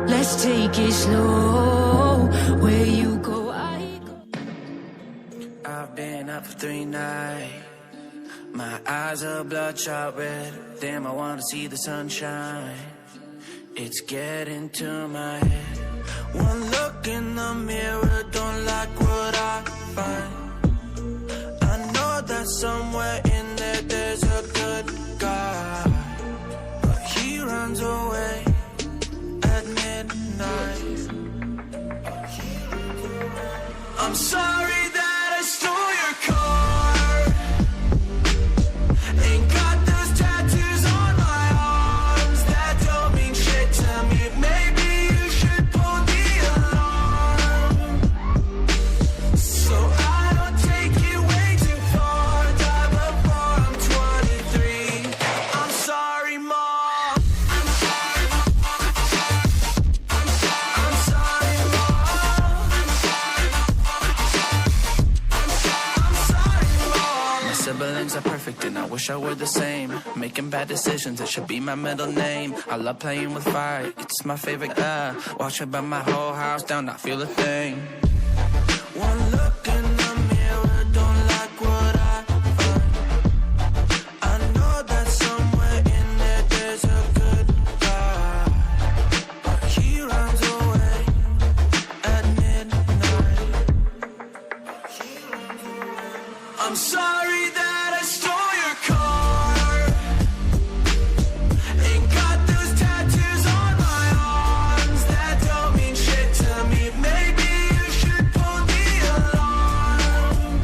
Let's take it slow. Where you go, I go. I've been up for 3 nights. My eyes are bloodshot red. Damn, I wanna see the sunshine. It's getting to my head. One look in the mirror, don't like what I find. I know that somewhere in there there's a good guy, but he runs away at midnight. I'm sorry that I stole your car. Ain't got those tattoos on my arms that don't mean shit to me. Maybe you should pull the alarm, so I don't take it way too far. Die before I'm 23. I'm sorry, Mom. I'm sorry, Mom. My siblings are perfect and I wish I were the same. Making bad decisions, it should be my middle name. I love playing with fire, it's my favorite. Watch it burn my whole house down, not feel a thing. One look in the mirror, don't like what I find. I know that somewhere in there there's a good guy, but he runs away at midnight. I'm sorry that I stole your car. Ain't got those tattoos on my arms that don't mean shit to me. Maybe you should pull the alarm,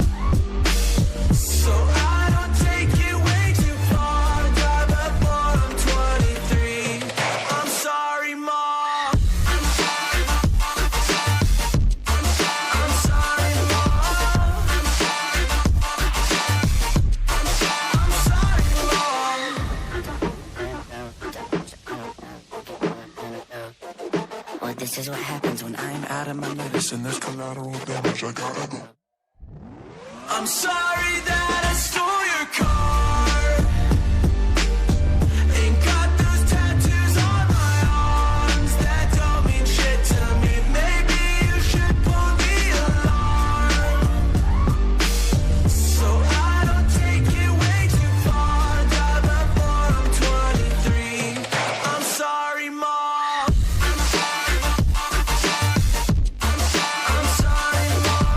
so I don't take it way too far. Die before I'm 23. I'm sorry, Mom. I'm sorry, Mom. I'm sorry, Mom. Well, this is what happens when I'm out of my medicine. There's collateral damage, I gotta go. I'm sorry that I stole your car. Ain't got those tattoos on my arms that don't mean shit to me. Maybe you should pull the alarm, so I don't take it way too far. Die before I'm 23. I'm sorry, Mom. I'm sorry, Mom. I'm sorry, Mom.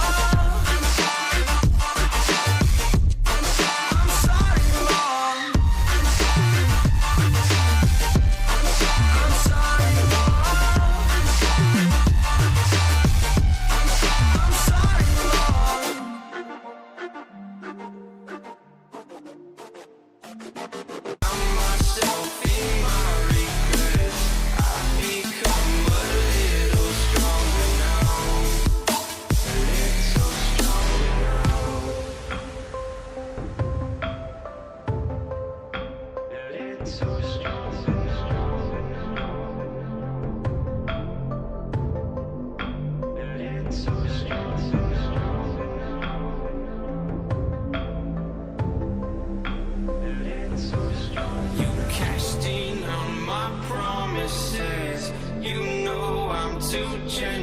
You cashed in on my promises. You know I'm too generous.